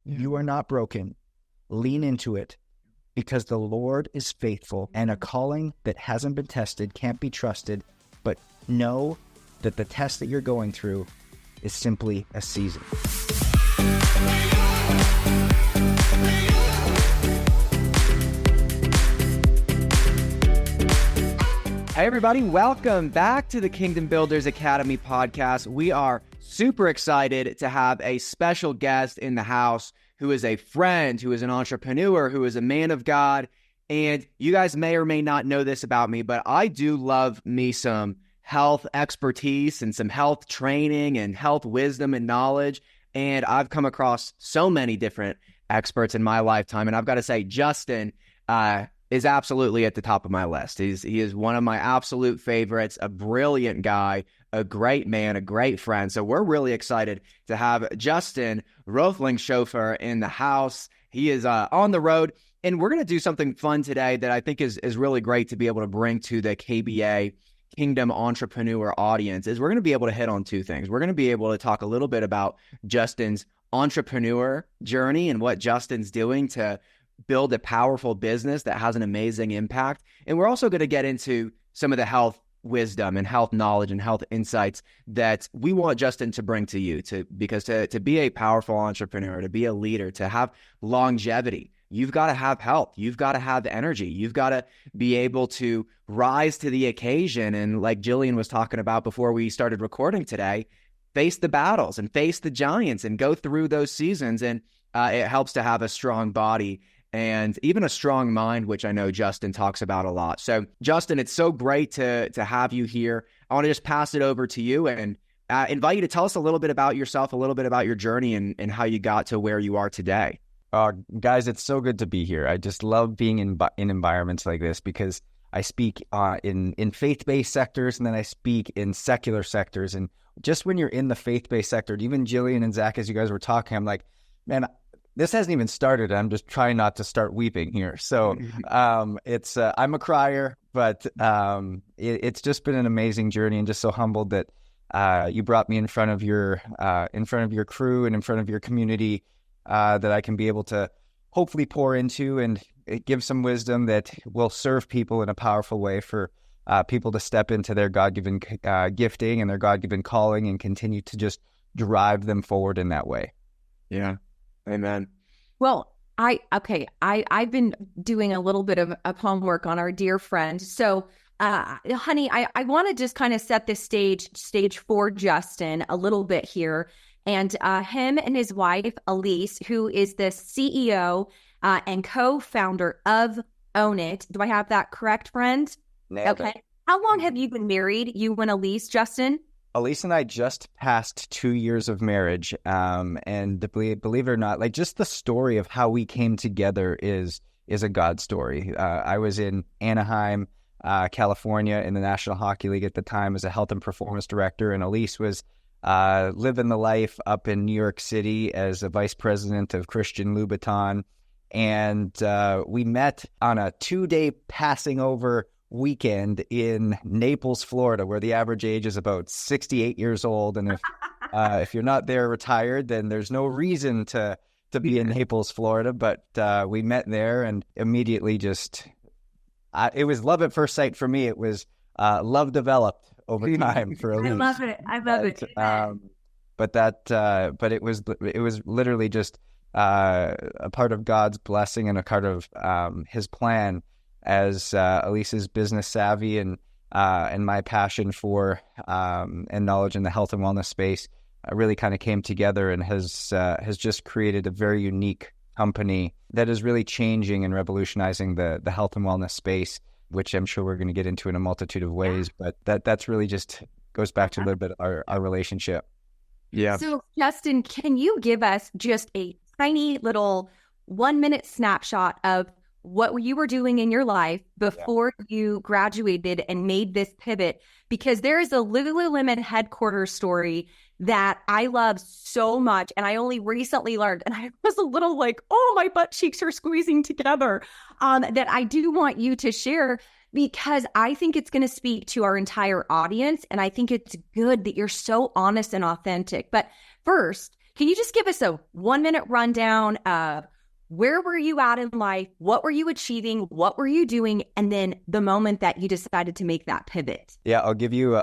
You are not broken. Lean into it, because the Lord is faithful, and a calling that hasn't been tested can't be trusted. But know that the test that you're going through is simply a season. Hey everybody, welcome back to the Kingdom Builders Academy podcast. We are super excited to have a special guest in the house who is a friend, who is an entrepreneur, who is a man of God. And you guys may or may not know this about me, but I do love me some health expertise and some health training and health wisdom and knowledge. And I've come across so many different experts in my lifetime. And I've got to say, Justin is absolutely at the top of my list. He is one of my absolute favorites, a brilliant guy, a great man, a great friend. So we're really excited to have Justin Roethlingshoefer in the house. He is on the road, and we're going to do something fun today that I think is really great to be able to bring to the KBA Kingdom Entrepreneur audience. Is we're going to be able to hit on two things. We're going to be able to talk a little bit about Justin's entrepreneur journey and what Justin's doing to build a powerful business that has an amazing impact. And we're also going to get into some of the health wisdom and health knowledge and health insights that we want Justin to bring to you, because to be a powerful entrepreneur, to be a leader, to have longevity, you've got to have health, you've got to have energy, you've got to be able to rise to the occasion. And like Jillian was talking about before we started recording today, face the battles and face the giants and go through those seasons. And it helps to have a strong body and even a strong mind, which I know Justin talks about a lot. So, Justin, it's so great to have you here. I want to just pass it over to you and invite you to tell us a little bit about yourself, a little bit about your journey and how you got to where you are today. Guys, it's so good to be here. I just love being in environments like this, because I speak in faith-based sectors, and then I speak in secular sectors. And just when you're in the faith-based sector, even Jillian and Zach, as you guys were talking, I'm like, man, this hasn't even started. I'm just trying not to start weeping here. So it's I'm a crier, but it's just been an amazing journey, and just so humbled that you brought me in front of your crew and in front of your community, that I can be able to hopefully pour into and give some wisdom that will serve people in a powerful way, for people to step into their God-given gifting and their God-given calling and continue to just drive them forward in that way. Yeah. Amen. Well, I've been doing a little bit of homework on our dear friend. So, honey, I want to just kind of set this stage for Justin a little bit here. And him and his wife, Elise, who is the CEO and co-founder of Own It. Do I have that correct, friend? Nailed okay. It. How long have you been married, you and Elise, Justin? Elise and I just passed 2 years of marriage, and believe it or not, like, just the story of how we came together is a God story. I was in Anaheim, California, in the National Hockey League at the time as a health and performance director, and Elise was living the life up in New York City as a vice president of Christian Louboutin, and we met on a 2-day passing over weekend in Naples, Florida, where the average age is about 68 years old. And if you're not there retired, then there's no reason to be in Naples, Florida. But we met there, and immediately just it was love at first sight for me. It was love developed over time for Elise. I love it. But it was literally just a part of God's blessing and a part of His plan, as Elise's business savvy and my passion for and knowledge in the health and wellness space really kind of came together, and has just created a very unique company that is really changing and revolutionizing the health and wellness space, which I'm sure we're going to get into in a multitude of ways. But that's really just goes back to a little bit of our relationship. Yeah. So, Justin, can you give us just a tiny little 1-minute snapshot of what you were doing in your life before you graduated and made this pivot? Because there is a Lululemon headquarters story that I love so much, and I only recently learned, and I was a little like, oh, my butt cheeks are squeezing together, that I do want you to share, because I think it's going to speak to our entire audience, and I think it's good that you're so honest and authentic. But first, Can you just give us a 1-minute rundown of where were you at in life? What were you achieving? What were you doing? And then the moment that you decided to make that pivot. Yeah, I'll give you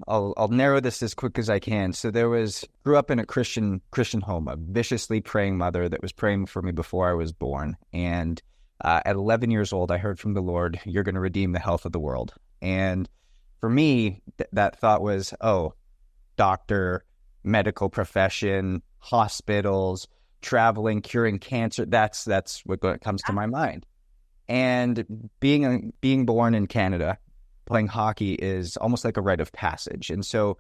I'll narrow this as quick as I can. So grew up in a Christian home, a viciously praying mother that was praying for me before I was born. And at 11 years old, I heard from the Lord, "You're going to redeem the health of the world." And for me, that thought was, oh, doctor, medical profession, hospitals, traveling, curing cancer. That's what comes to my mind. And being born in Canada, playing hockey is almost like a rite of passage. And so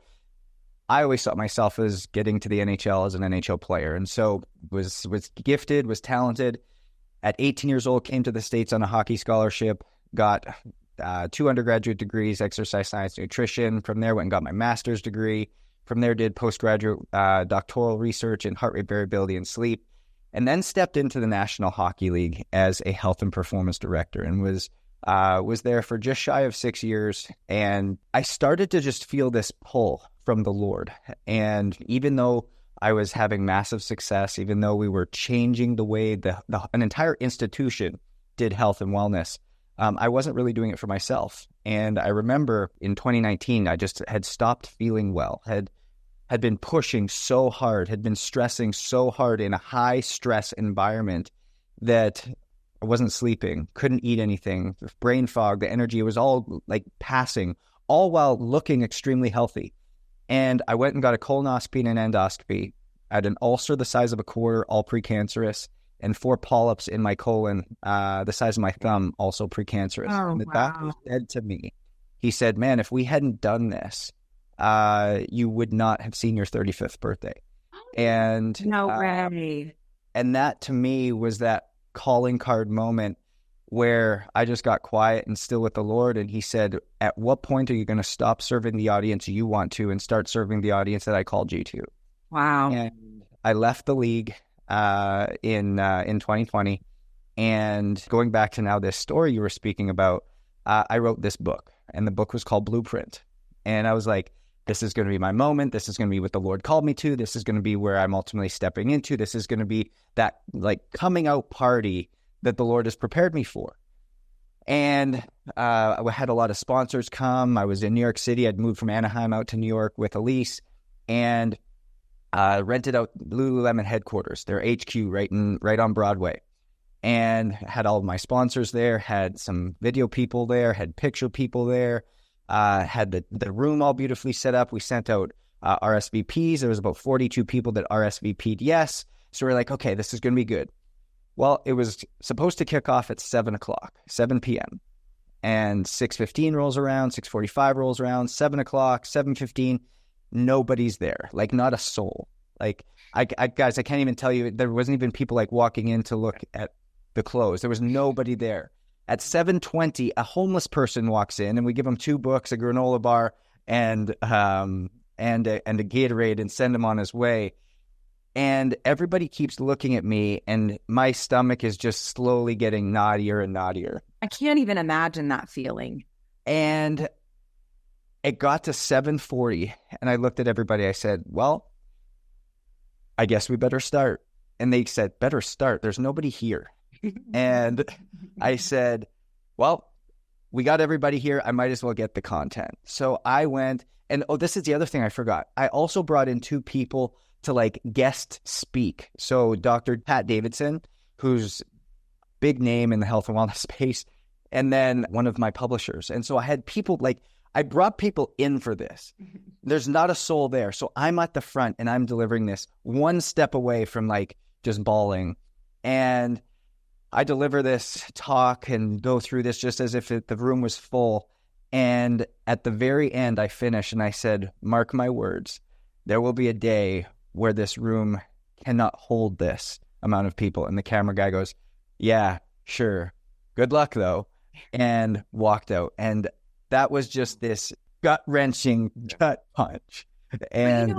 I always saw myself as getting to the NHL as an NHL player. And so was gifted, was talented. At 18 years old, came to the States on a hockey scholarship, got 2 undergraduate degrees, exercise science, nutrition. From there, went and got my master's degree. From there, did postgraduate doctoral research in heart rate variability and sleep, and then stepped into the National Hockey League as a health and performance director, and was there for just shy of 6 years. And I started to just feel this pull from the Lord. And even though I was having massive success, even though we were changing the way an entire institution did health and wellness, I wasn't really doing it for myself. And I remember in 2019, I just had stopped feeling well, had been pushing so hard, had been stressing so hard in a high stress environment that I wasn't sleeping, couldn't eat anything, brain fog, the energy, it was all like passing, all while looking extremely healthy. And I went and got a colonoscopy and an endoscopy. I had an ulcer the size of a quarter, all precancerous, and 4 polyps in my colon, the size of my thumb, also precancerous. Oh, and the wow. doctor said to me, he said, "Man, if we hadn't done this, you would not have seen your 35th birthday." And No way. and that to me was that calling card moment where I just got quiet and still with the Lord. And he said, "At what point are you going to stop serving the audience you want to and start serving the audience that I called you to?" Wow. And I left the league in 2020. And going back to now this story you were speaking about, I wrote this book, and the book was called Blueprint. And I was like, this is going to be my moment. This is going to be what the Lord called me to. This is going to be where I'm ultimately stepping into. This is going to be that like coming out party that the Lord has prepared me for. And I had a lot of sponsors come. I was in New York City. I'd moved from Anaheim out to New York with Elise, and rented out Lululemon headquarters, their HQ right on Broadway, and had all of my sponsors there, had some video people there, had picture people there, had the room all beautifully set up. We sent out RSVPs. There was about 42 people that RSVP'd yes. So we're like, okay, this is going to be good. Well, it was supposed to kick off at 7 p.m. And 6:15 rolls around, 6:45 rolls around, 7 o'clock, 7:15, nobody's there, like not a soul. Like, I guys, I can't even tell you, there wasn't even people like walking in to look at the clothes. There was nobody there. At 7:20, a homeless person walks in, and we give him 2 books, a granola bar, and a Gatorade, and send him on his way. And everybody keeps looking at me, and my stomach is just slowly getting naughtier and naughtier. I can't even imagine that feeling. And it got to 7:40, and I looked at everybody. I said, well, I guess we better start. And they said, better start? There's nobody here. And I said, well, we got everybody here. I might as well get the content. So I went, and this is the other thing I forgot. I also brought in 2 people to like guest speak. So Dr. Pat Davidson, who's big name in the health and wellness space, and then one of my publishers. And so I had people like, I brought people in for this. There's not a soul there. So I'm at the front and I'm delivering this one step away from like just bawling. And I deliver this talk and go through this just as if the room was full. And at the very end, I finish and I said, mark my words, there will be a day where this room cannot hold this amount of people. And the camera guy goes, yeah, sure. Good luck though. And walked out. And that was just this gut-wrenching gut punch. And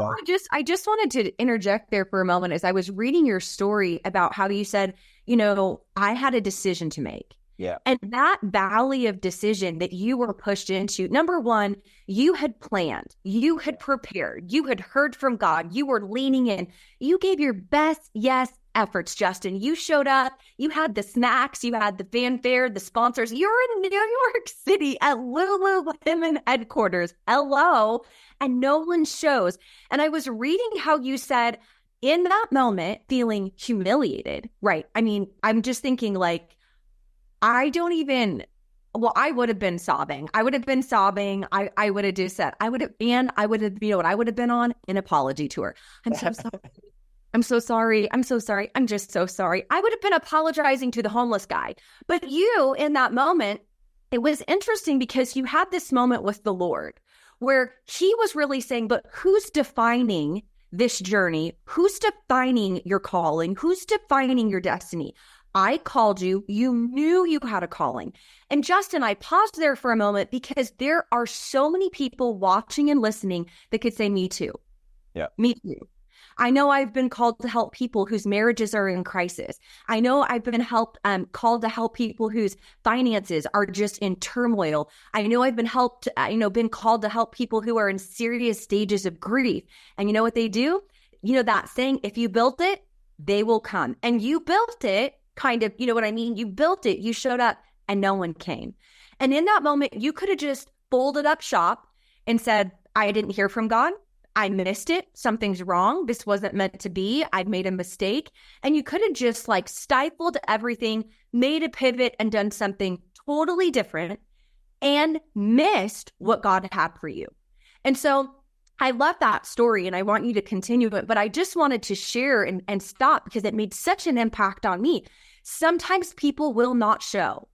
I just wanted to interject there for a moment as I was reading your story about how you said, I had a decision to make. Yeah. And that valley of decision that you were pushed into, number one, you had planned, you had prepared, you had heard from God, you were leaning in, you gave your best yes efforts, Justin. You showed up, you had the snacks, you had the fanfare, the sponsors. You're in New York City at Lululemon headquarters. Hello. And no one shows. And I was reading how you said in that moment, feeling humiliated, right? I mean, I'm just thinking like, I would have been sobbing. I would have been sobbing. I would have just said, you know what I would have been on? An apology tour. I'm so sorry. I'm so sorry. I'm so sorry. I'm just so sorry. I would have been apologizing to the homeless guy. But you, in that moment, it was interesting because you had this moment with the Lord where he was really saying, but who's defining this journey? Who's defining your calling? Who's defining your destiny? I called you. You knew you had a calling. And Justin, I paused there for a moment because there are so many people watching and listening that could say, me too. Yeah. Me too. I know I've been called to help people whose marriages are in crisis. I know I've been called to help people whose finances are just in turmoil. I know I've been been called to help people who are in serious stages of grief. And you know what they do? You know that saying, if you built it, they will come. And you built it, kind of, you know what I mean? You built it, you showed up, and no one came. And in that moment, you could have just folded up shop and said, I didn't hear from God. I missed it. Something's wrong. This wasn't meant to be. I've made a mistake. And you could have just like stifled everything, made a pivot and done something totally different and missed what God had for you. And so I love that story and I want you to continue it, but I just wanted to share and stop because it made such an impact on me. Sometimes people will not show.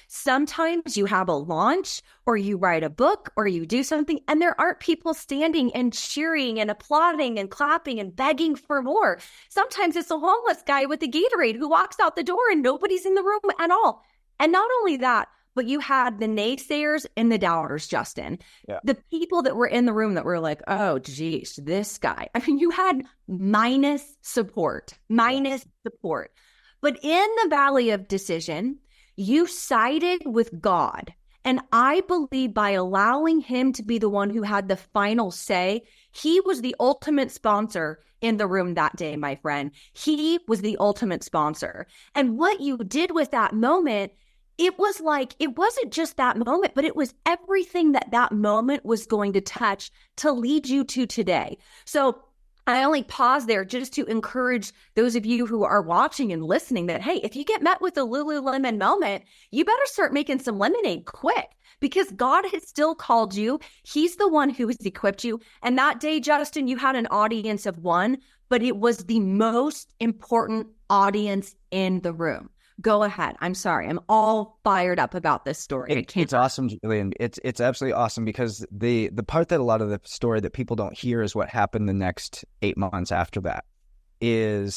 Sometimes you have a launch or you write a book or you do something and there aren't people standing and cheering and applauding and clapping and begging for more. Sometimes it's a homeless guy with a Gatorade who walks out the door and nobody's in the room at all. And not only that, but you had the naysayers and the doubters, Justin. Yeah. The people that were in the room that were like, oh, geez, this guy. I mean, you had minus support. But in the valley of decision, you sided with God. And I believe by allowing him to be the one who had the final say, he was the ultimate sponsor in the room that day, my friend. He was the ultimate sponsor. And what you did with that moment, it was like, it wasn't just that moment, but it was everything that moment was going to touch to lead you to today. So I only pause there just to encourage those of you who are watching and listening that, hey, if you get met with a Lululemon moment, you better start making some lemonade quick because God has still called you. He's the one who has equipped you. And that day, Justin, you had an audience of one, but it was the most important audience in the room. Go ahead. I'm sorry. I'm all fired up about this story. It's awesome, Julian. It's absolutely awesome because the part that a lot of the story that people don't hear is what happened the next 8 months after that. A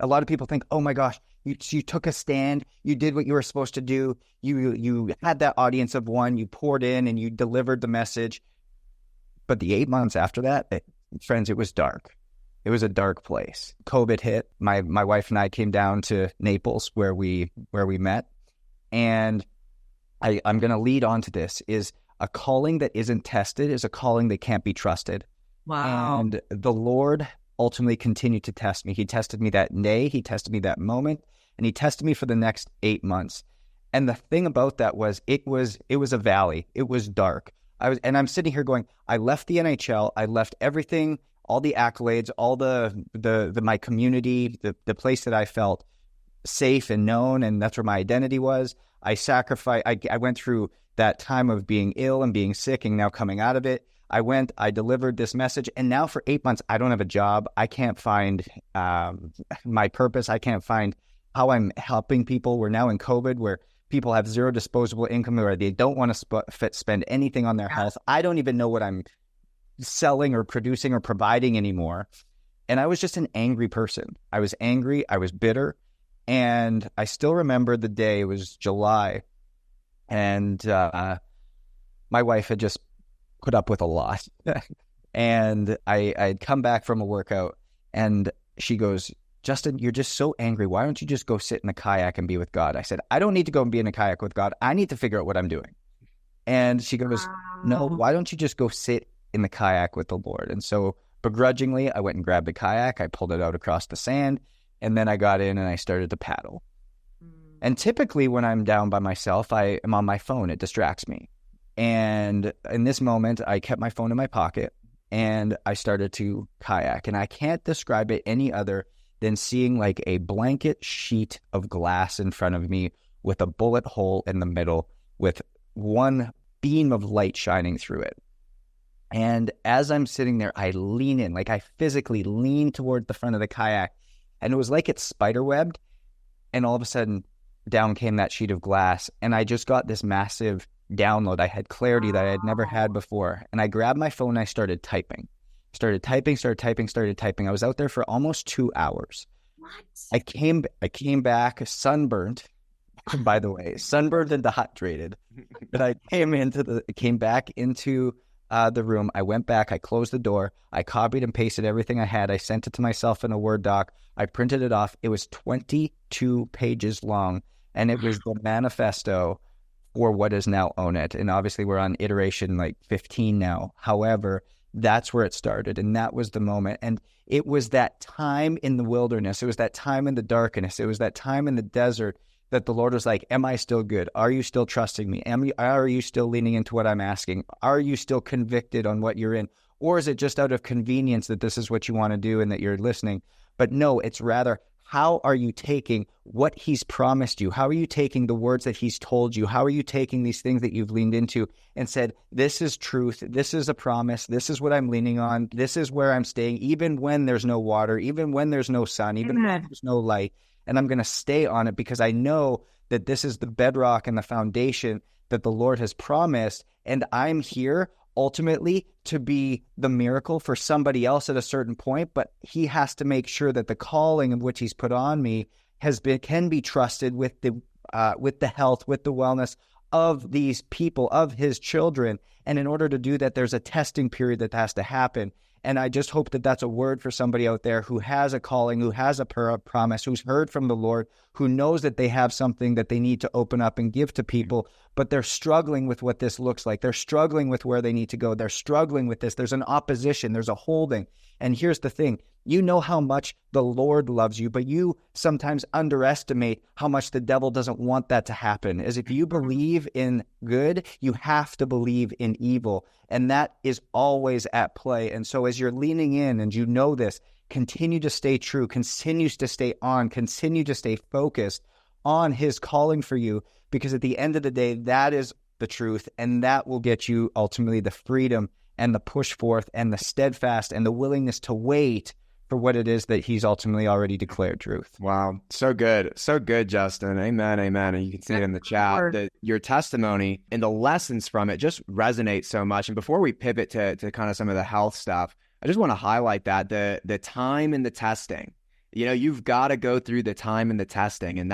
lot of people think, oh my gosh, you took a stand, you did what you were supposed to do, you had that audience of one, you poured in and you delivered the message. But the 8 months after that, friends, it was dark. It was a dark place. COVID hit. My wife and I came down to Naples where we met. And I'm going to lead on to this is a calling that isn't tested is a calling that can't be trusted. Wow. And the Lord ultimately continued to test me. He tested me that day. He tested me that moment. And he tested me for the next 8 months. And the thing about that was it was a valley. It was dark. I'm sitting here going, I left the NHL. I left everything, all the accolades, all the my community, the place that I felt safe and known, and that's where my identity was. I sacrificed. I went through that time of being ill and being sick, and now coming out of it. I delivered this message, and now for 8 months, I don't have a job. I can't find my purpose. I can't find how I'm helping people. We're now in COVID, where people have zero disposable income, or they don't want to spend anything on their health. I don't even know what I'm selling or producing or providing anymore. And I was just an angry person. I was angry. I was bitter. And I still remember the day. It was July. And my wife had just put up with a lot. And I'd come back from a workout and she goes, Justin, you're just so angry. Why don't you just go sit in a kayak and be with God? I said, I don't need to go and be in a kayak with God. I need to figure out what I'm doing. And she goes, no, why don't you just go sit in the kayak with the Lord? And so begrudgingly, I went and grabbed the kayak. I pulled it out across the sand, and then I got in and I started to paddle. And typically when I'm down by myself, I am on my phone. It distracts me. And in this moment, I kept my phone in my pocket and I started to kayak. And I can't describe it any other than seeing like a blanket sheet of glass in front of me with a bullet hole in the middle with one beam of light shining through it. And as I'm sitting there, I lean in, like I physically lean toward the front of the kayak. And it was like it's spiderwebbed. And all of a sudden, down came that sheet of glass. And I just got this massive download. I had clarity that I had never had before. And I grabbed my phone and I started typing. Started typing. I was out there for almost 2 hours. What? I came back sunburned, by the way, sunburned and dehydrated. But I came back into the room. I went back, I closed the door, I copied and pasted everything I had. I sent it to myself in a Word doc. I printed it off. It was 22 pages long, and it was the manifesto for what is now Own It. And obviously we're on iteration like 15 now. However, that's where it started, and that was the moment. And it was that time in the wilderness. It was that time in the darkness. It was that time in the desert that the Lord was like, am I still good? Are you still trusting me? Are you still leaning into what I'm asking? Are you still convicted on what you're in? Or is it just out of convenience that this is what you want to do and that you're listening? But no, it's rather, how are you taking what he's promised you? How are you taking the words that he's told you? How are you taking these things that you've leaned into and said, this is truth, this is a promise, this is what I'm leaning on, this is where I'm staying, even when there's no water, even when there's no sun, even when there's no light. And I'm going to stay on it because I know that this is the bedrock and the foundation that the Lord has promised. And I'm here ultimately to be the miracle for somebody else at a certain point, but he has to make sure that the calling of which he's put on me can be trusted with the health, with the wellness of these people, of his children. And in order to do that, there's a testing period that has to happen. And I just hope that that's a word for somebody out there who has a calling, who has a promise, who's heard from the Lord, who knows that they have something that they need to open up and give to people, but they're struggling with what this looks like. They're struggling with where they need to go. They're struggling with this. There's an opposition. There's a holding. And here's the thing. You know how much the Lord loves you, but you sometimes underestimate how much the devil doesn't want that to happen. As if you believe in good, you have to believe in evil. And that is always at play. And so as you're leaning in and you know this, continue to stay true, continues to stay on, continue to stay focused on his calling for you, because at the end of the day, that is the truth. And that will get you ultimately the freedom and the push forth and the steadfast and the willingness to wait for what it is that he's ultimately already declared truth. Wow. So good. So good, Justin. Amen. Amen. And you can see it in the chat that your testimony and the lessons from it just resonate so much. And before we pivot to kind of some of the health stuff, I just want to highlight that the time and the testing, you've got to go through the time and the testing. And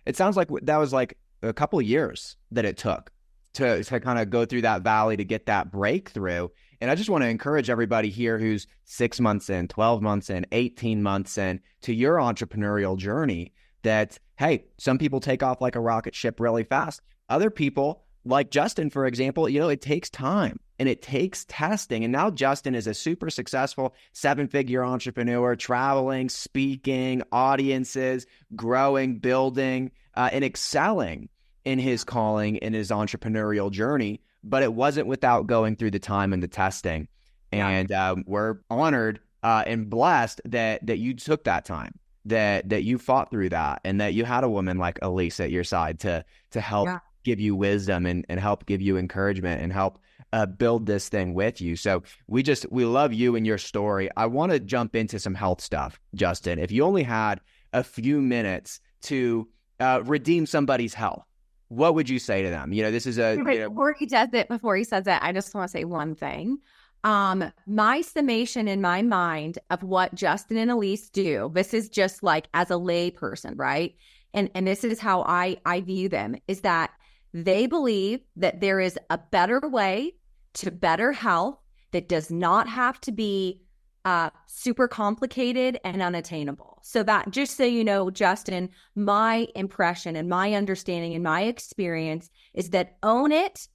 it sounds like that was like a couple of years that it took to kind of go through that valley to get that breakthrough. And I just want to encourage everybody here who's 6 months in, 12 months in, 18 months in to your entrepreneurial journey that, hey, some people take off like a rocket ship really fast. Other people, like Justin, for example, it takes time and it takes testing. And now Justin is a super successful 7-figure entrepreneur, traveling, speaking, audiences, growing, building, and excelling in his calling, in his entrepreneurial journey. But it wasn't without going through the time and the testing. And we're honored and blessed that you took that time, that you fought through that, and that you had a woman like Elise at your side to help give you wisdom and help give you encouragement and help build this thing with you. So we love you and your story. I want to jump into some health stuff, Justin. If you only had a few minutes to redeem somebody's health, what would you say to them? This is before he does it, before he says that, I just want to say one thing. My summation in my mind of what Justin and Elise do, this is just like as a lay person, right? And this is how I view them, is that they believe that there is a better way to better health that does not have to be super complicated and unattainable. So that, just so you know, Justin, my impression and my understanding and my experience is that Own It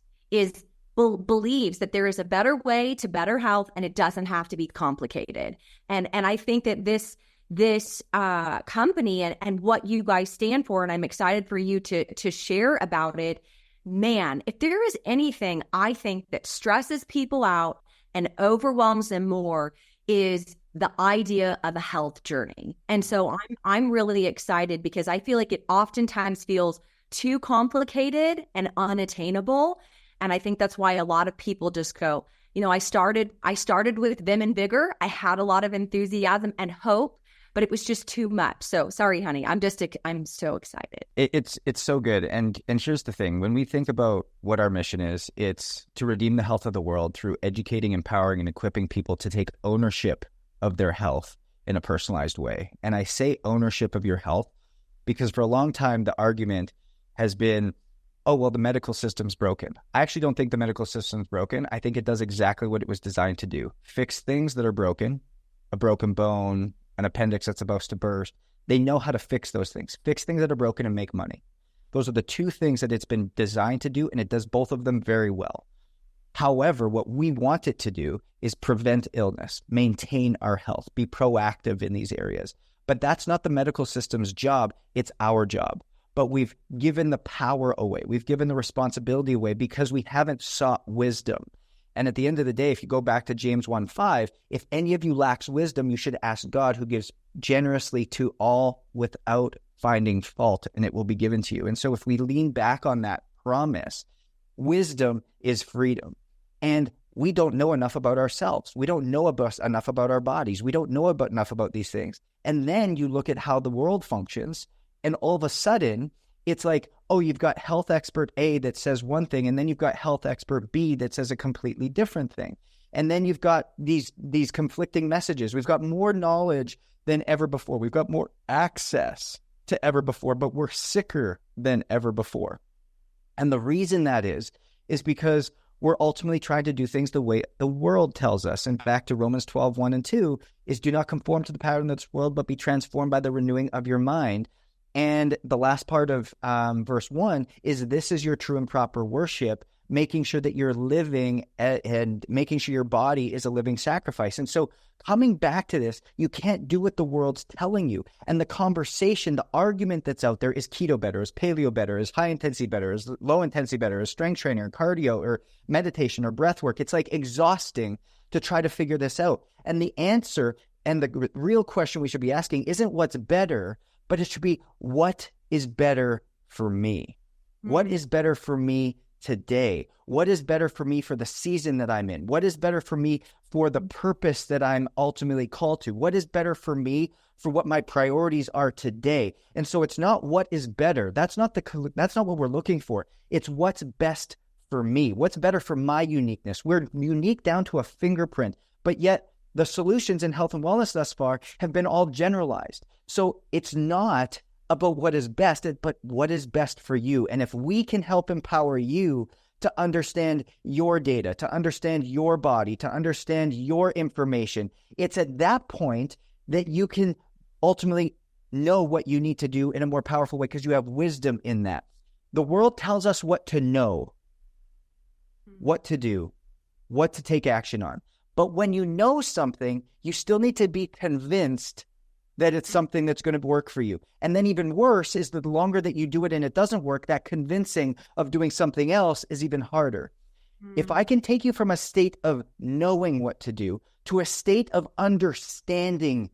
believes that there is a better way to better health, and it doesn't have to be complicated. And I think that this company and what you guys stand for, and I'm excited for you to share about it. Man, if there is anything I think that stresses people out and overwhelms them more, is the idea of a health journey. And so I'm really excited, because I feel like it oftentimes feels too complicated and unattainable. And I think that's why a lot of people just go, I started with vim and vigor. I had a lot of enthusiasm and hope, but it was just too much. So sorry, honey. I'm so excited. It's so good. And here's the thing. When we think about what our mission is, it's to redeem the health of the world through educating, empowering, and equipping people to take ownership of their health in a personalized way. And I say ownership of your health because for a long time, the argument has been, oh, well, the medical system's broken. I actually don't think the medical system's broken. I think it does exactly what it was designed to do. Fix things that are broken, a broken bone, an appendix that's supposed to burst. They know how to fix those things. Fix things that are broken and make money. Those are the two things that it's been designed to do, and it does both of them very well. However, what we want it to do is prevent illness, maintain our health, be proactive in these areas. But that's not the medical system's job. It's our job. But we've given the power away. We've given the responsibility away because we haven't sought wisdom. And at the end of the day, if you go back to James 1:5, if any of you lacks wisdom, you should ask God, who gives generously to all without finding fault, and it will be given to you. And so if we lean back on that promise, wisdom is freedom. And we don't know enough about ourselves. We don't know enough about our bodies. We don't know enough about these things. And then you look at how the world functions, and all of a sudden, it's like, oh, you've got health expert A that says one thing, and then you've got health expert B that says a completely different thing. And then you've got these conflicting messages. We've got more knowledge than ever before. We've got more access to ever before, but we're sicker than ever before. And the reason that is because we're ultimately trying to do things the way the world tells us. And back to Romans 12:1 and 2 is, do not conform to the pattern of this world, but be transformed by the renewing of your mind. And the last part of verse 1 is, this is your true and proper worship, making sure that you're living and making sure your body is a living sacrifice. And so coming back to this, you can't do what the world's telling you. And the conversation, the argument that's out there is keto better, is paleo better, is high intensity better, is low intensity better, is strength training or cardio or meditation or breath work. It's like exhausting to try to figure this out. And the answer and the real question we should be asking isn't what's better, but it should be, what is better for me? What is better for me today? What is better for me for the season that I'm in? What is better for me for the purpose that I'm ultimately called to? What is better for me for what my priorities are today? And so it's not what is better. That's not what we're looking for. It's what's best for me. What's better for my uniqueness? We're unique down to a fingerprint, but yet the solutions in health and wellness thus far have been all generalized. So it's not about what is best, but what is best for you. And if we can help empower you to understand your data, to understand your body, to understand your information, it's at that point that you can ultimately know what you need to do in a more powerful way, because you have wisdom in that. The world tells us what to know, what to do, what to take action on. But when you know something, you still need to be convinced that it's something that's going to work for you. And then even worse is that the longer that you do it and it doesn't work, that convincing of doing something else is even harder. If I can take you from a state of knowing what to do to a state of understanding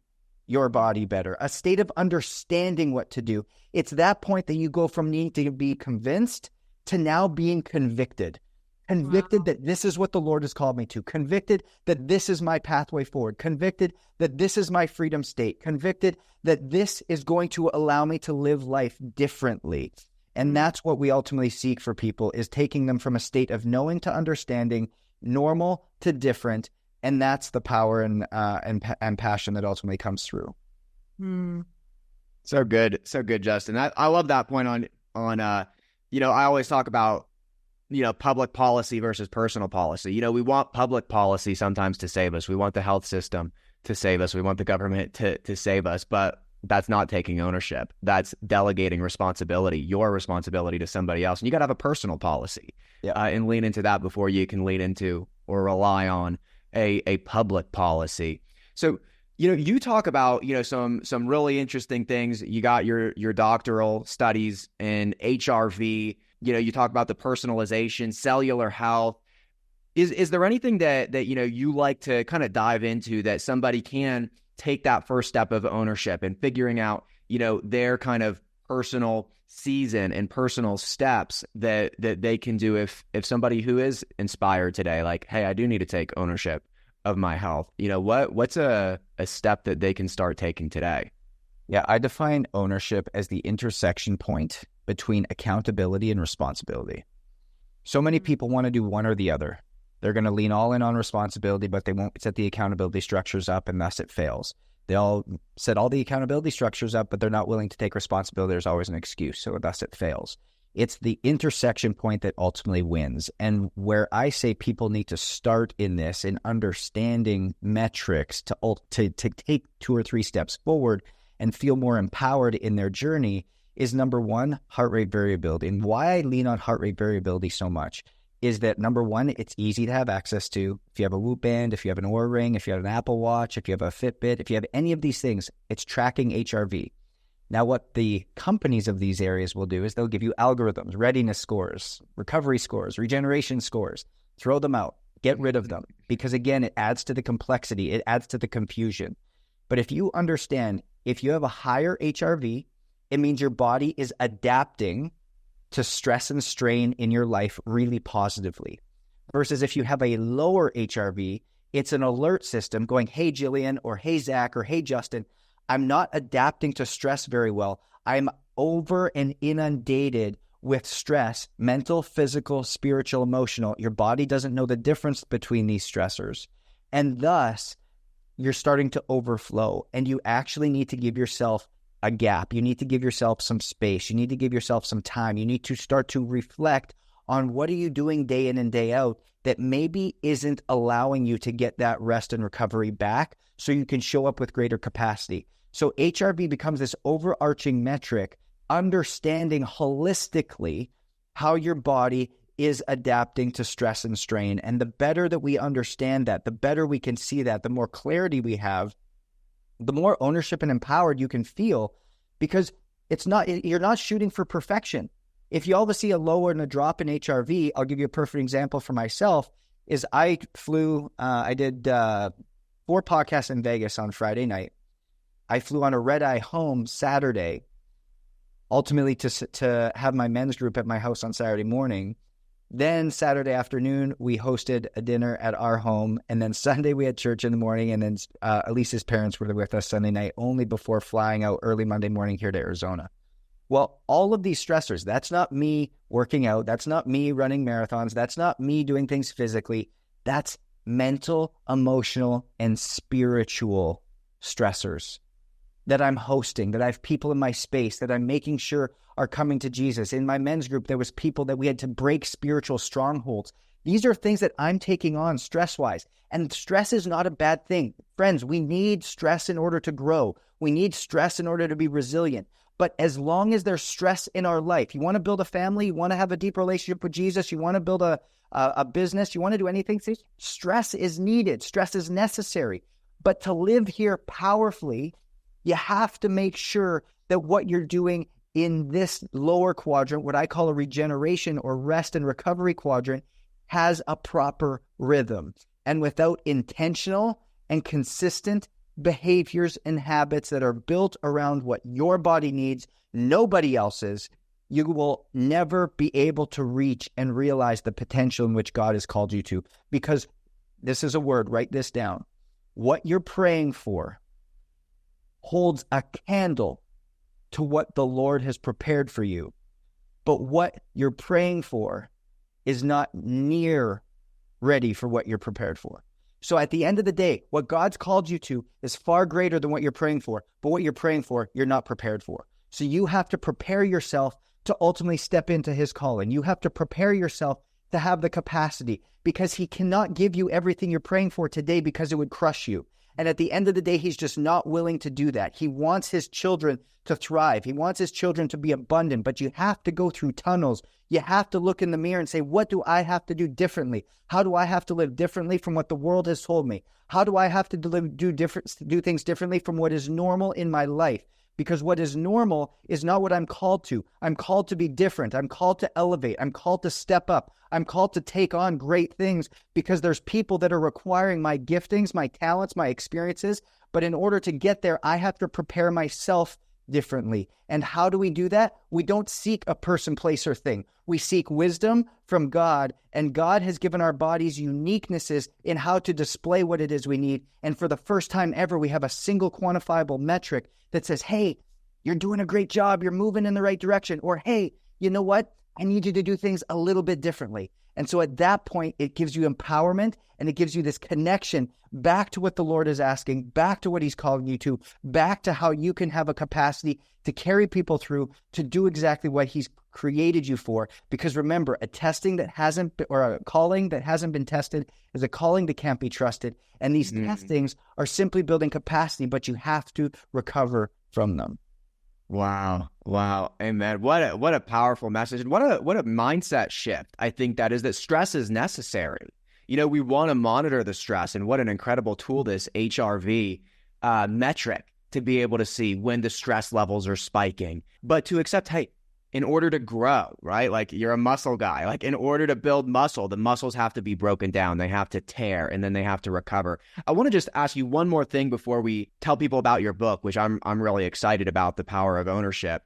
your body better, a state of understanding what to do, it's that point that you go from needing to be convinced to now being convicted. Convicted that this is what the Lord has called me to. Convicted that this is my pathway forward. Convicted that this is my freedom state. Convicted that this is going to allow me to live life differently. And that's what we ultimately seek for people, is taking them from a state of knowing to understanding, normal to different. And that's the power and passion that ultimately comes through. So good, Justin. I love that point on I always talk about public policy versus personal policy. We want public policy sometimes to save us. We want the health system to save us. We want the government to save us, but that's not taking ownership. That's delegating responsibility, your responsibility, to somebody else. And you got to have a personal policy, and lean into that before you can lean into or rely on a public policy. So, you talk about, some really interesting things. You got your doctoral studies in HRV. You talk about the personalization, cellular health. Is there anything that you like to kind of dive into that somebody can take that first step of ownership and figuring out, their kind of personal season and personal steps that they can do if somebody who is inspired today, like, hey, I do need to take ownership of my health. What's a step that they can start taking today? Yeah, I define ownership as the intersection point between accountability and responsibility. So many people want to do one or the other. They're going to lean all in on responsibility, but they won't set the accountability structures up, and thus it fails. They all set all the accountability structures up, but they're not willing to take responsibility. There's always an excuse, so thus it fails. It's the intersection point that ultimately wins. And where I say people need to start in this, in understanding metrics to take 2 or 3 steps forward and feel more empowered in their journey, is number one, heart rate variability. And why I lean on heart rate variability so much is that, number one, it's easy to have access to. If you have a Whoop band, if you have an Oura Ring, if you have an Apple Watch, if you have a Fitbit, if you have any of these things, it's tracking HRV. Now, what the companies of these areas will do is they'll give you algorithms, readiness scores, recovery scores, regeneration scores. Throw them out. Get rid of them. Because, again, it adds to the complexity. It adds to the confusion. But if you understand, if you have a higher HRV, it means your body is adapting to stress and strain in your life really positively. Versus if you have a lower HRV, it's an alert system going, hey, Jillian, or hey, Zach, or hey, Justin, I'm not adapting to stress very well. I'm over and inundated with stress, mental, physical, spiritual, emotional. Your body doesn't know the difference between these stressors. And thus, you're starting to overflow, and you actually need to give yourself a gap. You need to give yourself some space. You need to give yourself some time. You need to start to reflect on what are you doing day in and day out that maybe isn't allowing you to get that rest and recovery back so you can show up with greater capacity. So HRV becomes this overarching metric, understanding holistically how your body is adapting to stress and strain. And the better that we understand that, the better we can see that, the more clarity we have, the more ownership and empowered you can feel, because you're not shooting for perfection. If you always see a lower and a drop in HRV, I'll give you a perfect example for myself, is I did 4 podcasts in Vegas on Friday night. I flew on a red-eye home Saturday, ultimately to have my men's group at my house on Saturday morning. Then Saturday afternoon, we hosted a dinner at our home. And then Sunday, we had church in the morning. And then Elise's parents were with us Sunday night, only before flying out early Monday morning here to Arizona. Well, all of these stressors, that's not me working out. That's not me running marathons. That's not me doing things physically. That's mental, emotional, and spiritual stressors that I'm hosting, that I have people in my space that I'm making sure are coming to Jesus. In my men's group, there was people that we had to break spiritual strongholds. These are things that I'm taking on stress-wise. And stress is not a bad thing. Friends, we need stress in order to grow. We need stress in order to be resilient. But as long as there's stress in our life, you want to build a family, you want to have a deep relationship with Jesus, you want to build a business, you want to do anything, stress is needed. Stress is necessary. But to live here powerfully, you have to make sure that what you're doing in this lower quadrant, what I call a regeneration or rest and recovery quadrant, has a proper rhythm. And without intentional and consistent behaviors and habits that are built around what your body needs, nobody else's, you will never be able to reach and realize the potential in which God has called you to. Because this is a word, write this down. What you're praying for holds a candle to what the Lord has prepared for you. But what you're praying for is not near ready for what you're prepared for. So at the end of the day, what God's called you to is far greater than what you're praying for. But what you're praying for, you're not prepared for. So you have to prepare yourself to ultimately step into his calling. You have to prepare yourself to have the capacity, because he cannot give you everything you're praying for today, because it would crush you. And at the end of the day, he's just not willing to do that. He wants his children to thrive. He wants his children to be abundant, but you have to go through tunnels. You have to look in the mirror and say, what do I have to do differently? How do I have to live differently from what the world has told me? How do I have to do things differently from what is normal in my life? Because what is normal is not what I'm called to. I'm called to be different. I'm called to elevate. I'm called to step up. I'm called to take on great things because there's people that are requiring my giftings, my talents, my experiences. But in order to get there, I have to prepare myself differently. And how do we do that? We don't seek a person, place, or thing. We seek wisdom from God, and God has given our bodies uniquenesses in how to display what it is we need. And for the first time ever, we have a single quantifiable metric that says, hey, you're doing a great job. You're moving in the right direction. Or, hey, you know what? I need you to do things a little bit differently. And so at that point, it gives you empowerment and it gives you this connection back to what the Lord is asking, back to what he's calling you to, back to how you can have a capacity to carry people through, to do exactly what he's created you for. Because remember, a testing that hasn't been, or a calling that hasn't been tested is a calling that can't be trusted. And these testings are simply building capacity, but you have to recover from them. Wow. Amen. What a powerful message. And what a mindset shift. I think that stress is necessary. You know, we want to monitor the stress, and what an incredible tool this HRV metric to be able to see when the stress levels are spiking, but to accept, hey, in order to grow, right? Like you're a muscle guy, like in order to build muscle, the muscles have to be broken down. They have to tear and then they have to recover. I want to just ask you one more thing before we tell people about your book, which I'm really excited about, The Power of Ownership.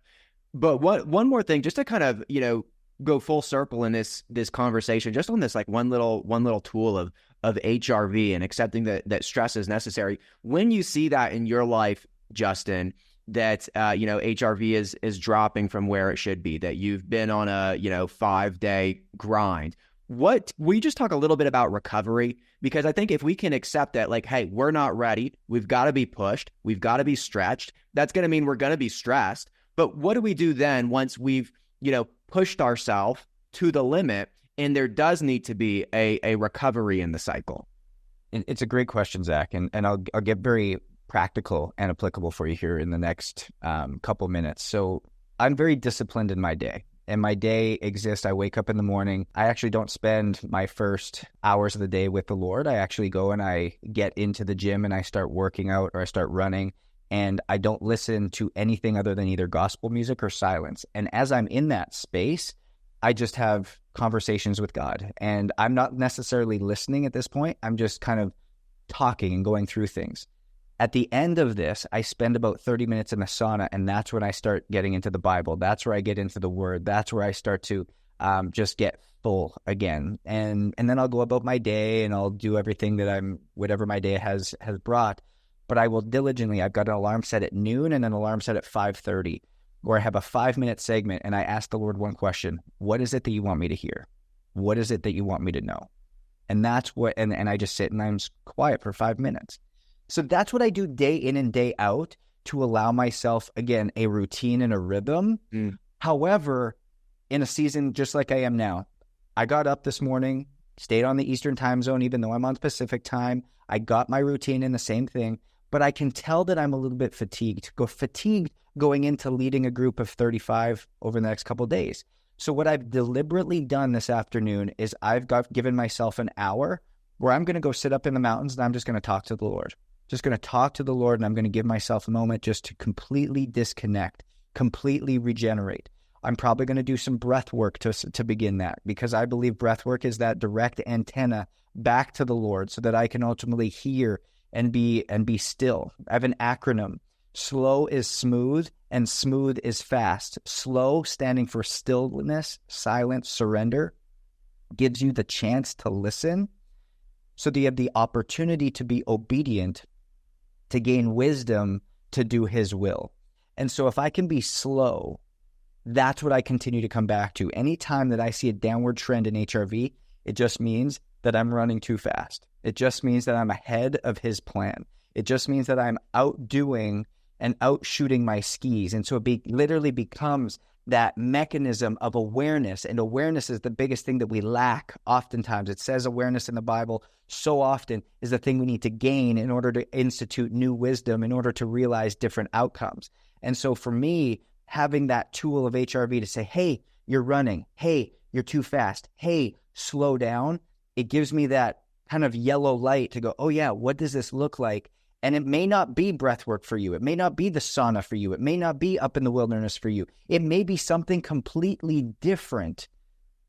But one more thing, just to kind of, you know, go full circle in this conversation, just on this like one little tool of HRV and accepting that stress is necessary. When you see that in your life, Justin, that HRV is dropping from where it should be, that you've been on a 5-day grind, will you just talk a little bit about recovery? Because I think if we can accept that, like, hey, we're not ready, we've got to be pushed, we've got to be stretched, that's going to mean we're going to be stressed. But what do we do then once we've pushed ourselves to the limit and there does need to be a recovery in the cycle? It's a great question, Zach, and I'll get very practical and applicable for you here in the next couple minutes. So I'm very disciplined in my day, and my day exists. I wake up in the morning. I actually don't spend my first hours of the day with the Lord. I actually go and I get into the gym and I start working out or I start running, and I don't listen to anything other than either gospel music or silence. And as I'm in that space, I just have conversations with God, and I'm not necessarily listening at this point. I'm just kind of talking and going through things. At the end of this, I spend about 30 minutes in the sauna, and that's when I start getting into the Bible. That's where I get into the Word. That's where I start to just get full again. And then I'll go about my day, and I'll do everything that whatever my day has brought. But I will diligently, I've got an alarm set at noon and an alarm set at 5:30, where I have a 5-minute segment, and I ask the Lord one question: what is it that you want me to hear? What is it that you want me to know? And that's what, and I just sit and I'm quiet for 5 minutes. So that's what I do day in and day out to allow myself, again, a routine and a rhythm. However, in a season just like I am now, I got up this morning, stayed on the Eastern time zone, even though I'm on Pacific time. I got my routine in the same thing, but I can tell that I'm a little bit fatigued going into leading a group of 35 over the next couple of days. So what I've deliberately done this afternoon is I've given myself an hour where I'm going to go sit up in the mountains and I'm just going to talk to the Lord. Just going to talk to the Lord, and I'm going to give myself a moment just to completely disconnect, completely regenerate. I'm probably going to do some breath work to begin that, because I believe breath work is that direct antenna back to the Lord so that I can ultimately hear and be still. I have an acronym. Slow is smooth and smooth is fast. Slow, standing for stillness, silence, surrender, gives you the chance to listen so that you have the opportunity to be obedient, to gain wisdom, to do his will. And so if I can be slow, that's what I continue to come back to. Anytime that I see a downward trend in HRV, it just means that I'm running too fast. It just means that I'm ahead of his plan. It just means that I'm outdoing and out shooting my skis. And so it literally becomes that mechanism of awareness. And awareness is the biggest thing that we lack oftentimes. It says awareness in the Bible so often is the thing we need to gain in order to institute new wisdom, in order to realize different outcomes. And so for me, having that tool of HRV to say, hey, you're running. Hey, you're too fast. Hey, slow down. It gives me that kind of yellow light to go, oh yeah, what does this look like? And it may not be breath work for you. It may not be the sauna for you. It may not be up in the wilderness for you. It may be something completely different.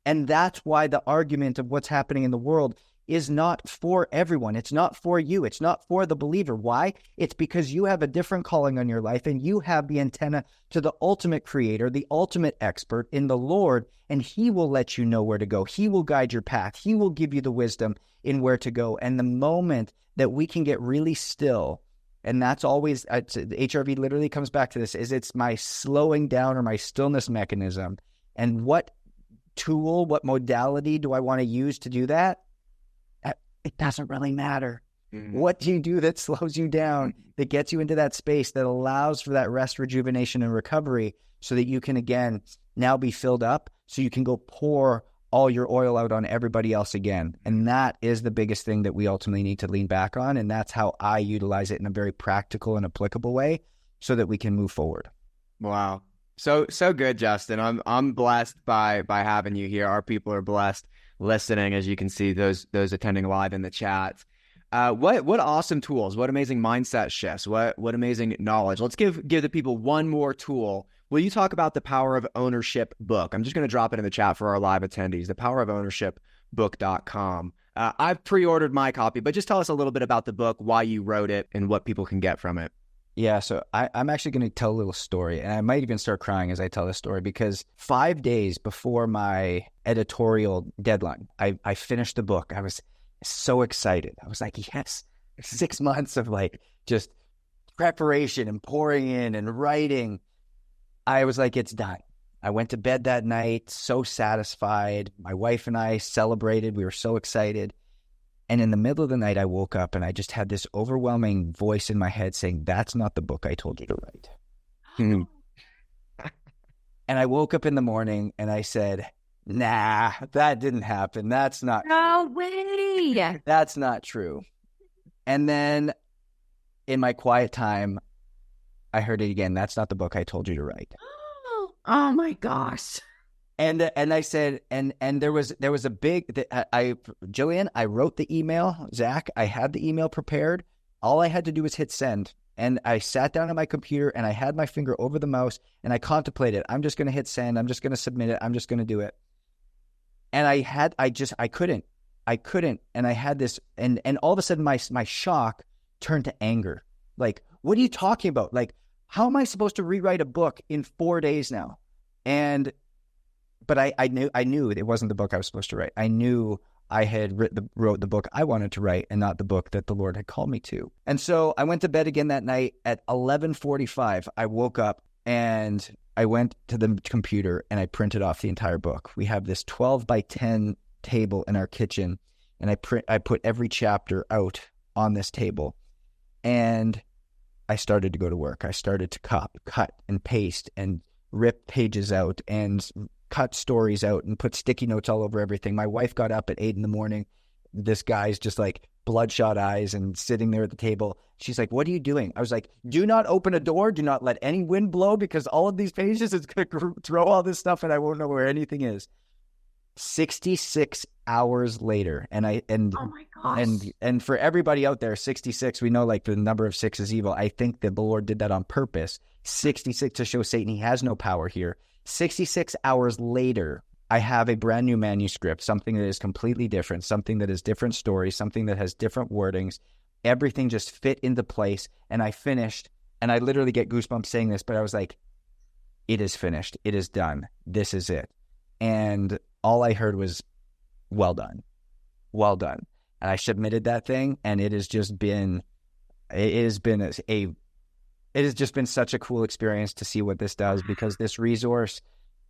And that's why the argument of what's happening in the world is not for everyone. It's not for you. It's not for the believer. Why? It's because you have a different calling on your life, and you have the antenna to the ultimate creator, the ultimate expert in the Lord, and he will let you know where to go. He will guide your path. He will give you the wisdom in where to go. And the moment that we can get really still, and that's always, HRV literally comes back to this, is it's my slowing down or my stillness mechanism. And what tool, what modality do I want to use to do that? It doesn't really matter. Mm-hmm. What do you do that slows you down, that gets you into that space, that allows for that rest, rejuvenation, and recovery, so that you can, again, now be filled up, so you can go pour all your oil out on everybody else again. And that is the biggest thing that we ultimately need to lean back on. And that's how I utilize it in a very practical and applicable way, so that we can move forward. Wow. So good, Justin. I'm blessed by having you here. Our people are blessed listening, as you can see, those attending live in the chat. What awesome tools, what amazing mindset shifts, what amazing knowledge. Let's give the people one more tool. Will you talk about the Power of Ownership book? I'm just going to drop it in the chat for our live attendees, the powerofownershipbook.com. I've pre-ordered my copy, but just tell us a little bit about the book, why you wrote it, and what people can get from it. Yeah, so I'm actually going to tell a little story, and I might even start crying as I tell this story, because 5 days before my editorial deadline, I finished the book. I was so excited. I was like, yes, 6 months of like just preparation and pouring in and writing. I was like, it's done. I went to bed that night so satisfied. My wife and I celebrated. We were so excited. And in the middle of the night, I woke up and I just had this overwhelming voice in my head saying, that's not the book I told you to write. And I woke up in the morning and I said, nah, that didn't happen. That's not No way. That's not true. And then in my quiet time, I heard it again. That's not the book I told you to write. Oh my gosh. And I said, and there was a big, Jillian, I wrote the email. Zach, I had the email prepared. All I had to do was hit send. And I sat down at my computer and I had my finger over the mouse and I contemplated, I'm just going to hit send. I'm just going to submit it. I'm just going to do it. And I couldn't. And I had this, and all of a sudden my shock turned to anger. Like, what are you talking about? Like, how am I supposed to rewrite a book in 4 days now? But I knew it wasn't the book I was supposed to write. I knew I had wrote the book I wanted to write and not the book that the Lord had called me to. And so I went to bed again that night at 11:45. I woke up and I went to the computer and I printed off the entire book. We have this 12 by 10 table in our kitchen, and I put every chapter out on this table. And I started to go to work. I started to cut and paste and rip pages out and cut stories out and put sticky notes all over everything. My wife got up at 8 a.m. This guy's just like bloodshot eyes and sitting there at the table. She's like, what are you doing? I was like, do not open a door. Do not let any wind blow, because all of these pages, it's going to throw all this stuff and I won't know where anything is. 66 hours later. And oh my gosh. And for everybody out there, 66, we know like the number of 6 is evil. I think that the Lord did that on purpose. 66 to show Satan he has no power here. 66 hours later, I have a brand new manuscript, something that is completely different, something that is different stories, something that has different wordings. Everything just fit into place. And I finished, and I literally get goosebumps saying this, but I was like, it is finished. It is done. This is it. And all I heard was, well done. Well done. And I submitted that thing, and it has just been such a cool experience to see what this does, because this resource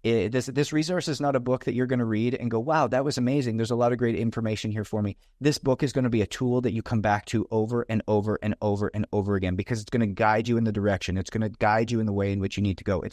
This resource is not a book that you're going to read and go, wow, that was amazing. There's a lot of great information here for me. This book is going to be a tool that you come back to over and over and over and over again, because it's going to guide you in the direction. It's going to guide you in the way in which you need to go.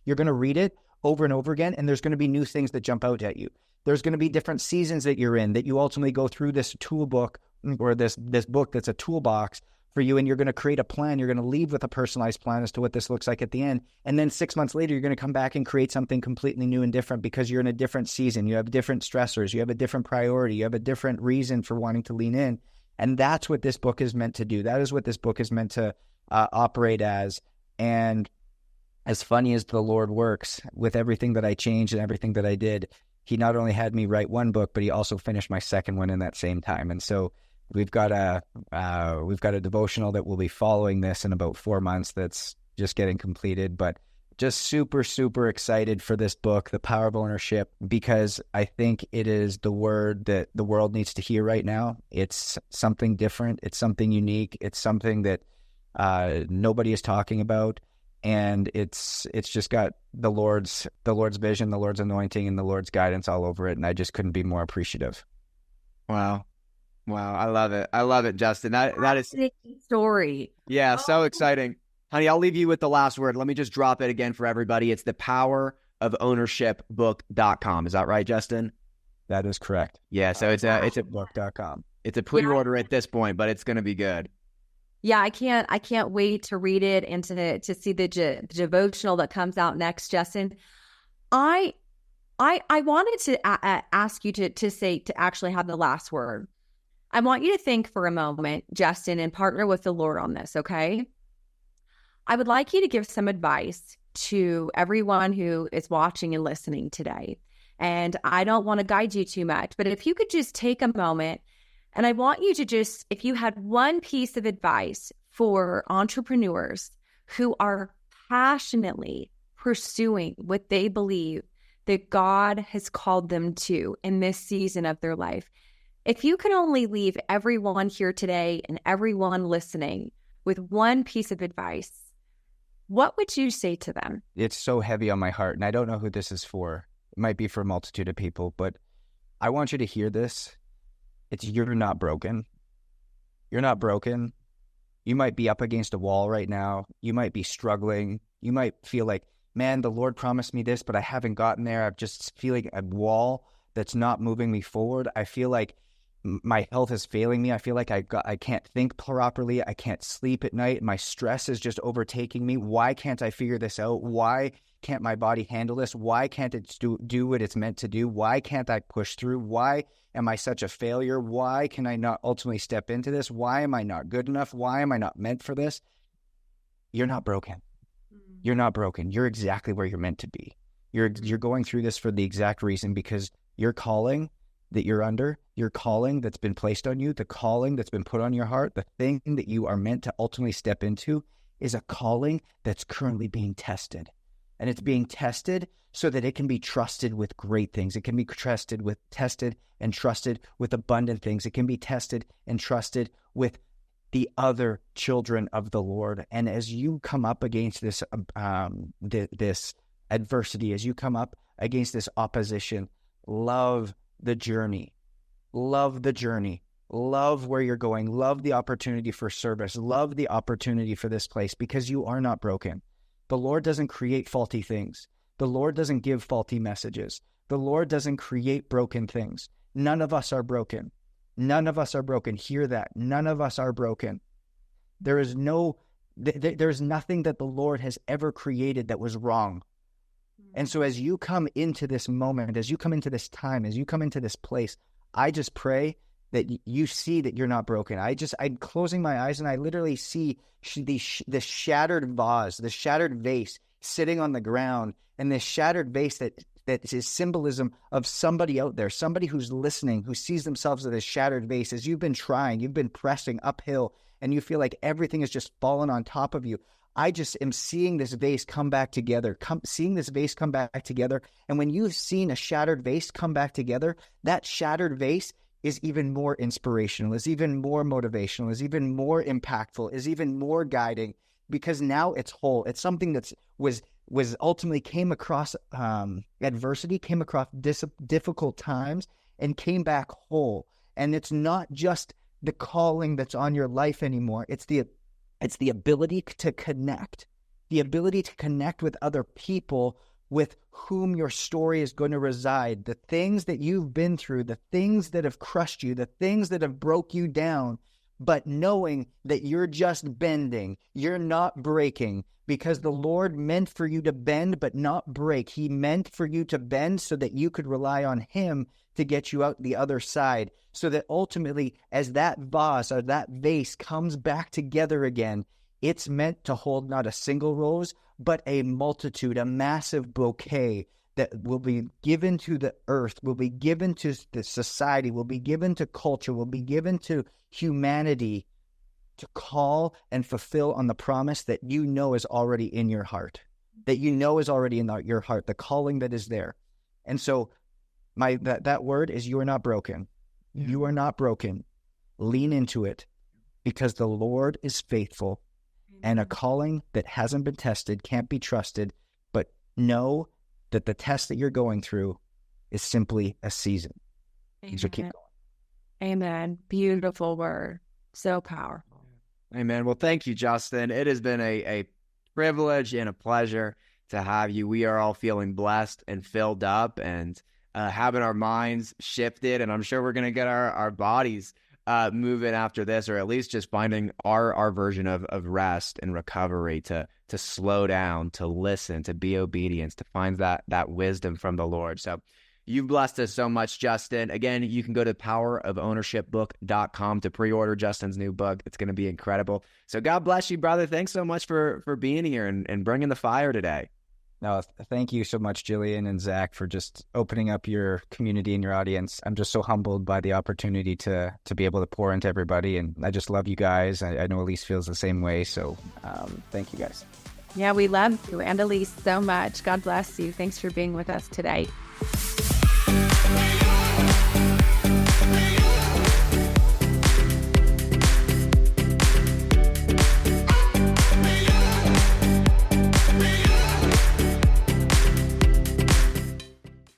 You're going to read it over and over again, and there's going to be new things that jump out at you. There's going to be different seasons that you're in, that you ultimately go through this tool book, or this book that's a toolbox for you, and you're going to create a plan. You're going to leave with a personalized plan as to what this looks like at the end. And then 6 months later, you're going to come back and create something completely new and different, because you're in a different season. You have different stressors. You have a different priority. You have a different reason for wanting to lean in. And that's what this book is meant to do. That is what this book is meant to operate as. And as funny as the Lord works with everything that I changed and everything that I did, he not only had me write one book, but he also finished my second one in that same time. And so we've got a devotional that will be following this in about 4 months. That's just getting completed, but just super, super excited for this book, The Power of Ownership, because I think it is the word that the world needs to hear right now. It's something different. It's something unique. It's something that nobody is talking about. And it's just got the Lord's vision, the Lord's anointing, and the Lord's guidance all over it. And I just couldn't be more appreciative. Wow. I love it. I love it, Justin. That is story. Yeah, so exciting. Honey, I'll leave you with the last word. Let me just drop it again for everybody. It's thepowerofownershipbook.com. Is that right, Justin? That is correct. Yeah, so it's a book.com. It's a pre-order at this point, but it's going to be good. Yeah, I can't wait to read it and to see the devotional that comes out next, Justin. I wanted to ask you to actually have the last word. I want you to think for a moment, Justin, and partner with the Lord on this, okay? I would like you to give some advice to everyone who is watching and listening today. And I don't want to guide you too much, but if you could just take a moment, and I want you to just, if you had one piece of advice for entrepreneurs who are passionately pursuing what they believe that God has called them to in this season of their life, if you could only leave everyone here today and everyone listening with one piece of advice, what would you say to them? It's so heavy on my heart, and I don't know who this is for. It might be for a multitude of people, but I want you to hear this. You're not broken. You're not broken. You might be up against a wall right now. You might be struggling. You might feel like, man, the Lord promised me this, but I haven't gotten there. I'm just feeling a wall that's not moving me forward. I feel like my health is failing me. I feel like I can't think properly. I can't sleep at night. My stress is just overtaking me. Why can't I figure this out? Why can't my body handle this? Why can't it do what it's meant to do? Why can't I push through? Why am I such a failure? Why can I not ultimately step into this? Why am I not good enough? Why am I not meant for this? You're not broken. You're not broken. You're exactly where you're meant to be. You're going through this for the exact reason, because your calling that you're under, your calling that's been placed on you, the calling that's been put on your heart, the thing that you are meant to ultimately step into is a calling that's currently being tested. And it's being tested so that it can be trusted with great things. It can be tested and trusted with abundant things. It can be tested and trusted with the other children of the Lord. And as you come up against this adversity, as you come up against this opposition, love the journey. Love the journey. Love where you're going. Love the opportunity for service. Love the opportunity for this place, because you are not broken. The Lord doesn't create faulty things. The Lord doesn't give faulty messages. The Lord doesn't create broken things. None of us are broken. None of us are broken. Hear that. None of us are broken. There's nothing that the Lord has ever created that was wrong. And so as you come into this moment, as you come into this time, as you come into this place, I just pray that you see that you're not broken. I'm closing my eyes and I literally see the shattered vase, the shattered vase sitting on the ground, and this shattered vase that is symbolism of somebody out there, somebody who's listening, who sees themselves as a shattered vase. As you've been trying, you've been pressing uphill, and you feel like everything has just fallen on top of you. I just am seeing this vase come back together, seeing this vase come back together. And when you've seen a shattered vase come back together, that shattered vase is even more inspirational, is even more motivational, is even more impactful, is even more guiding, because now it's whole. It's something that was was ultimately came across adversity, came across difficult times, and came back whole. And it's not just the calling that's on your life anymore. It's the ability to connect, with other people with whom your story is going to reside, the things that you've been through, the things that have crushed you, the things that have broke you down, but knowing that you're just bending, you're not breaking, because the Lord meant for you to bend but not break. He meant for you to bend so that you could rely on him to get you out the other side, so that ultimately, as that vase or that vase comes back together again, it's meant to hold not a single rose, but a multitude, a massive bouquet that will be given to the earth, will be given to the society, will be given to culture, will be given to humanity, to call and fulfill on the promise that you know is already in your heart, your heart, the calling that is there. And so that word is, you are not broken. Yeah. You are not broken. Lean into it, because the Lord is faithful. And a calling that hasn't been tested can't be trusted, but know that the test that you're going through is simply a season. Amen. So keep going. Amen. Beautiful word. So powerful. Amen. Well, thank you, Justin. It has been a privilege and a pleasure to have you. We are all feeling blessed and filled up, and having our minds shifted, and I'm sure we're going to get our bodies moving after this, or at least just finding our version of rest and recovery, to slow down, to listen, to be obedient, to find that wisdom from the Lord. So you've blessed us so much, Justin. Again, you can go to powerofownershipbook.com to pre-order Justin's new book. It's going to be incredible. So God bless you, brother. Thanks so much for being here and bringing the fire today. No, thank you so much, Jillian and Zach, for just opening up your community and your audience. I'm just so humbled by the opportunity to be able to pour into everybody, and I just love you guys. I know Elise feels the same way, so thank you guys. Yeah, we love you and Elise so much. God bless you. Thanks for being with us today.